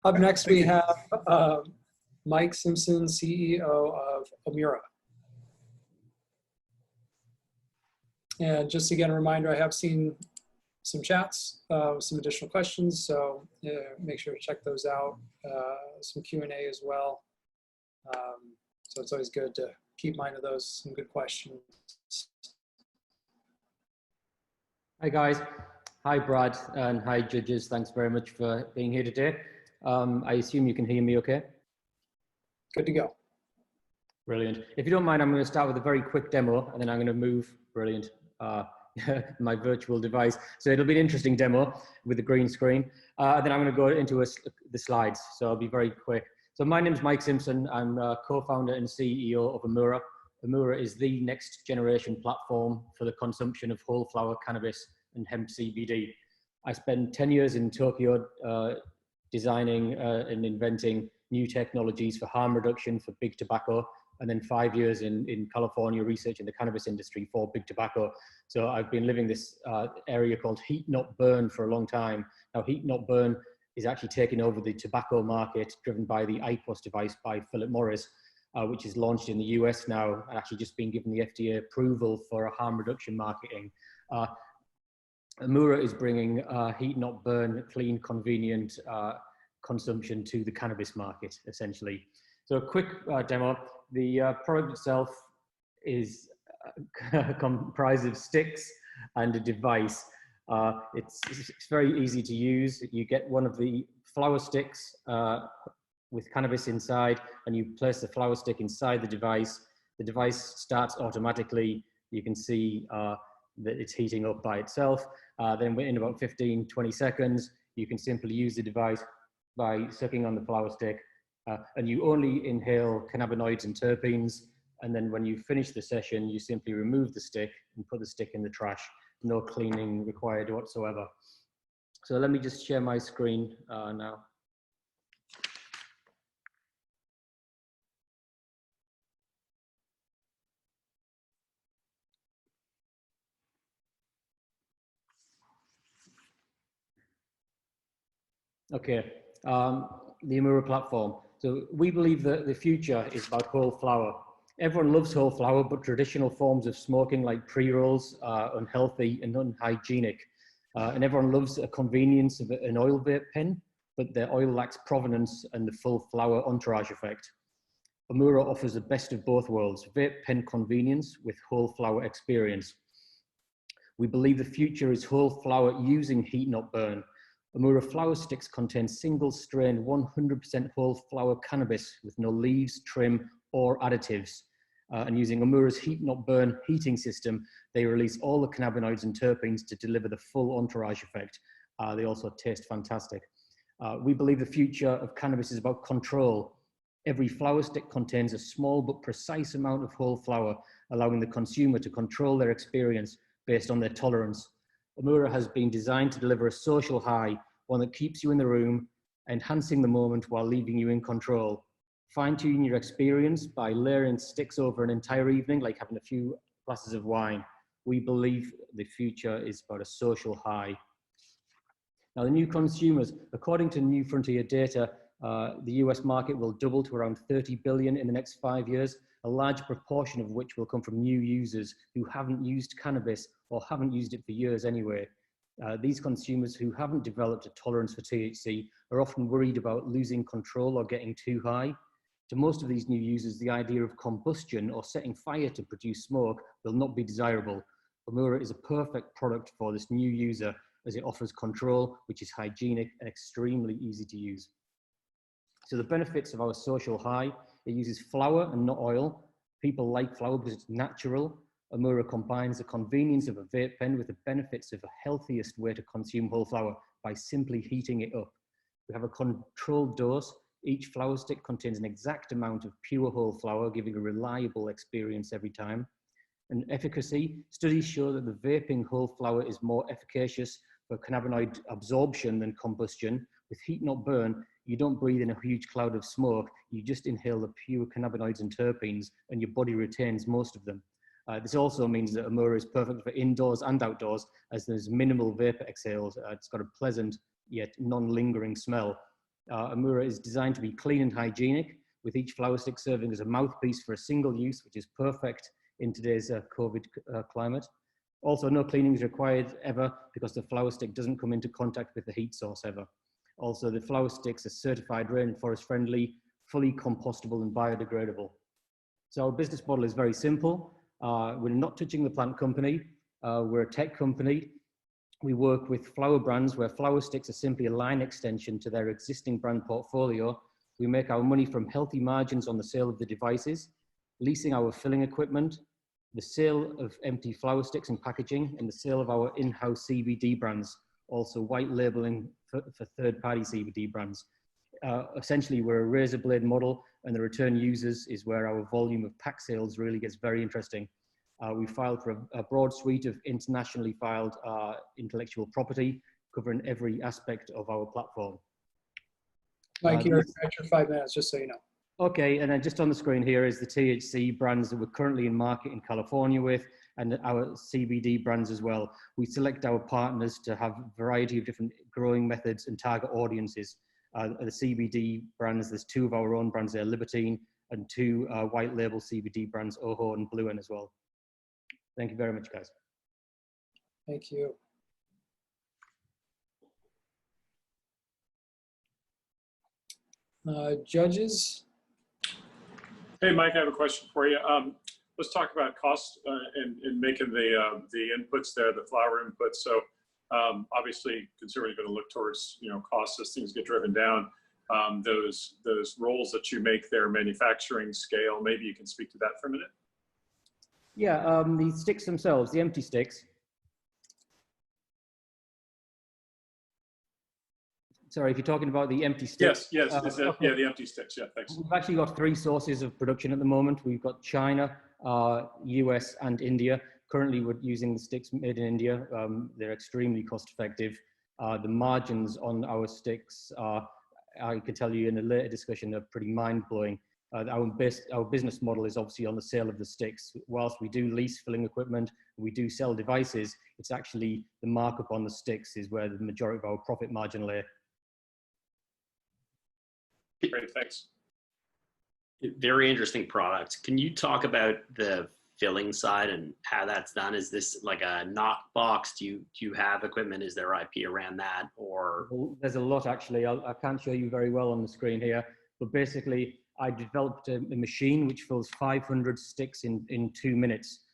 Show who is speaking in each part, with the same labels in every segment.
Speaker 1: Up next, we have Mike Simpson, CEO of Omura. And just again, a reminder, I have seen some chats, some additional questions, so make sure to check those out. Some Q&A as well. So it's always good to keep mind of those, some good questions.
Speaker 2: Hi guys, hi Brad, and hi judges. Thanks very much for being here today. I assume you can hear me okay?
Speaker 1: Good to go.
Speaker 2: Brilliant. If you don't mind, I'm going to start with a very quick demo, and then I'm going to move, brilliant, my virtual device. So it'll be an interesting demo with the green screen. Then I'm going to go into the slides, so I'll be very quick. So my name is Mike Simpson. I'm co-founder and CEO of Omura. Omura is the next generation platform for the consumption of whole flower cannabis and hemp CBD. I spent 10 years in Tokyo designing and inventing new technologies for harm reduction for big tobacco, and then 5 years in California researching the cannabis industry for big tobacco. So I've been living this area called heat not burn for a long time. Now heat not burn is actually taking over the tobacco market, driven by the IQOS device by Philip Morris, which is launched in the US now, and actually just been given the FDA approval for harm reduction marketing. Omura is bringing heat not burn, clean, convenient consumption to the cannabis market, essentially. So a quick demo. The product itself is comprised of sticks and a device. It's very easy to use. You get one of the flower sticks with cannabis inside, and you place the flower stick inside the device. The device starts automatically. You can see that it's heating up by itself. Then in about 15-20 seconds, you can simply use the device by sucking on the flower stick, and you only inhale cannabinoids and terpenes. And then when you finish the session, you simply remove the stick and put the stick in the trash. No cleaning required whatsoever. So let me just share my screen now. Okay, the Omura platform. So we believe that the future is about whole flower. Everyone loves whole flower, but traditional forms of smoking like pre-rolls are unhealthy and unhygienic. And everyone loves a convenience of an oil vape pen, but their oil lacks provenance and the full flower entourage effect. Omura offers the best of both worlds, vape pen convenience with whole flower experience. We believe the future is whole flower using heat not burn. Omura flower sticks contain single strain 100% whole flower cannabis with no leaves, trim, or additives. And using Omura's heat not burn heating system, they release all the cannabinoids and terpenes to deliver the full entourage effect. They also taste fantastic. We believe the future of cannabis is about control. Every flower stick contains a small but precise amount of whole flower, allowing the consumer to control their experience based on their tolerance. Omura has been designed to deliver a social high, one that keeps you in the room, enhancing the moment while leaving you in control. Fine-tune your experience by layering sticks over an entire evening, like having a few glasses of wine. We believe the future is about a social high. Now, the new consumers, according to New Frontier data, the US market will double to around 30 billion in the next 5 years, a large proportion of which will come from new users who haven't used cannabis or haven't used it for years anyway. These consumers who haven't developed a tolerance for THC are often worried about losing control or getting too high. To most of these new users, the idea of combustion or setting fire to produce smoke will not be desirable. Omura is a perfect product for this new user as it offers control, which is hygienic and extremely easy to use. So the benefits of our social high: it uses flower and not oil. People like flower because it's natural. Omura combines the convenience of a vape pen with the benefits of a healthiest way to consume whole flower by simply heating it up. We have a controlled dose. Each flower stick contains an exact amount of pure whole flower, giving a reliable experience every time. And efficacy: studies show that the vaping whole flower is more efficacious for cannabinoid absorption than combustion. With heat not burn, you don't breathe in a huge cloud of smoke, you just inhale the pure cannabinoids and terpenes, and your body retains most of them. This also means that Omura is perfect for indoors and outdoors, as there's minimal vapor exhales. It's got a pleasant yet non-lingering smell. Omura is designed to be clean and hygienic, with each flower stick serving as a mouthpiece for a single use, which is perfect in today's COVID climate. Also, no cleaning is required ever because the flower stick doesn't come into contact with the heat source ever. Also, the flower sticks are certified rainforest friendly, fully compostable and biodegradable. So our business model is very simple. We're not touching the plant company. We're a tech company. We work with flower brands where flower sticks are simply a line extension to their existing brand portfolio. We make our money from healthy margins on the sale of the devices, leasing our filling equipment, the sale of empty flower sticks and packaging, and the sale of our in-house CBD brands, also white labeling for third-party CBD brands. Essentially, we're a razor blade model, and the return users is where our volume of pack sales really gets very interesting. We filed for a broad suite of internationally filed intellectual property, covering every aspect of our platform.
Speaker 1: Mike, you're at your 5 minutes, just so you know.
Speaker 2: Okay, and then just on the screen here is the THC brands that we're currently in market in California with, and our CBD brands as well. We select our partners to have a variety of different growing methods and target audiences. The CBD brands, there's 2 of our own brands there, Libertine, and 2 white label CBD brands, Oho and Blue N as well. Thank you very much, guys.
Speaker 1: Thank you. Judges?
Speaker 3: Hey, Mike, I have a question for you. Let's talk about cost in making the inputs there, the flower inputs. So obviously, consumers are going to look towards costs as things get driven down. Those rolls that you make there, manufacturing scale. Maybe you can speak to that for a minute.
Speaker 2: Yeah, the sticks themselves, the empty sticks. Sorry, if you're talking about the empty sticks.
Speaker 3: Yes, yeah, the empty sticks, yeah, thanks.
Speaker 2: We've actually got 3 sources of production at the moment. We've got China, US, and India. Currently, we're using the sticks made in India. They're extremely cost effective. The margins on our sticks are, I can tell you in a later discussion, are pretty mind-blowing. Our business model is obviously on the sale of the sticks. Whilst we do lease filling equipment, we do sell devices, it's actually the markup on the sticks is where the majority of our profit margin lay.
Speaker 3: Great, thanks.
Speaker 4: Very interesting product. Can you talk about the filling side and how that's done? Is this like a knock box? Do you have equipment? Is there IP around that? Or
Speaker 2: Well, there's a lot actually. I can't show you very well on the screen here, but basically I developed a machine which fills 500 sticks in 2 minutes.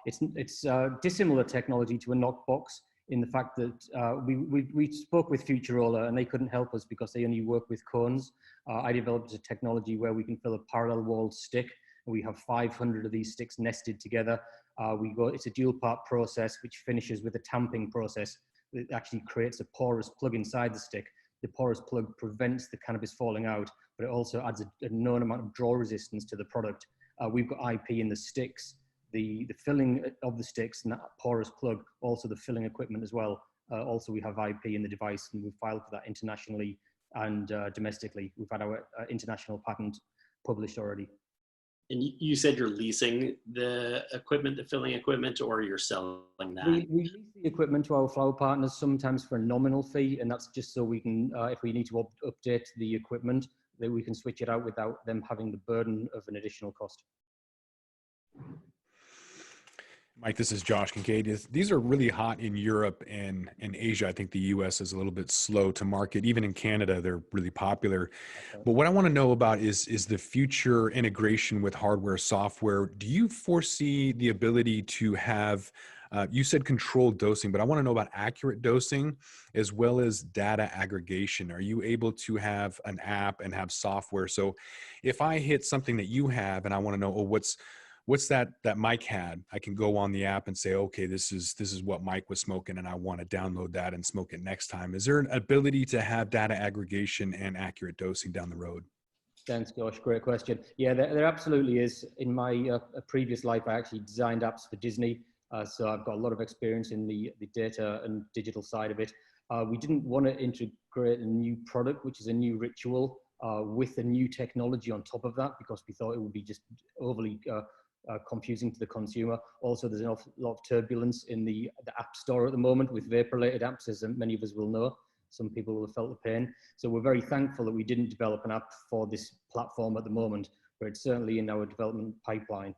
Speaker 2: It's dissimilar technology to a knock box in the fact that we spoke with Futurola and they couldn't help us because they only work with cones. I developed a technology where we can fill a parallel walled stick. We have 500 of these sticks nested together. It's a dual part process which finishes with a tamping process. It actually creates a porous plug inside the stick. The porous plug prevents the cannabis falling out, but it also adds a known amount of draw resistance to the product. We've got IP in the sticks, the filling of the sticks and that porous plug, also the filling equipment as well. Also, we have IP in the device and we've filed for that internationally and domestically. We've had our international patent published already.
Speaker 4: and you said you're leasing the equipment, the filling equipment, or you're selling that?
Speaker 2: We lease the equipment to our flower partners sometimes for a nominal fee, and that's just so we can, if we need to update the equipment, that we can switch it out without them having the burden of an additional cost.
Speaker 5: Mike, this is Josh Kincaid. These are really hot in Europe and in Asia. I think the US is a little bit slow to market. Even in Canada, they're really popular. Okay. But what I want to know about is the future integration with hardware, software. Do you foresee the ability to have, you said controlled dosing, but I want to know about accurate dosing as well as data aggregation. Are you able to have an app and have software? So if I hit something that you have and I want to know, oh, what's that Mike had? I can go on the app and say, okay, this is what Mike was smoking and I want to download that and smoke it next time. Is there an ability to have data aggregation and accurate dosing down the road?
Speaker 2: Thanks, Josh. Great question. Yeah, there absolutely is. In my previous life, I actually designed apps for Disney. So I've got a lot of experience in the data and digital side of it. We didn't want to integrate a new product, which is a new ritual, with a new technology on top of that, because we thought it would be just overly confusing to the consumer. Also, there's an awful lot of turbulence in the app store at the moment with vape-related apps, as many of us will know. some people will have felt the pain. So we're very thankful that we didn't develop an app for this platform at the moment, but it's certainly in our development pipeline.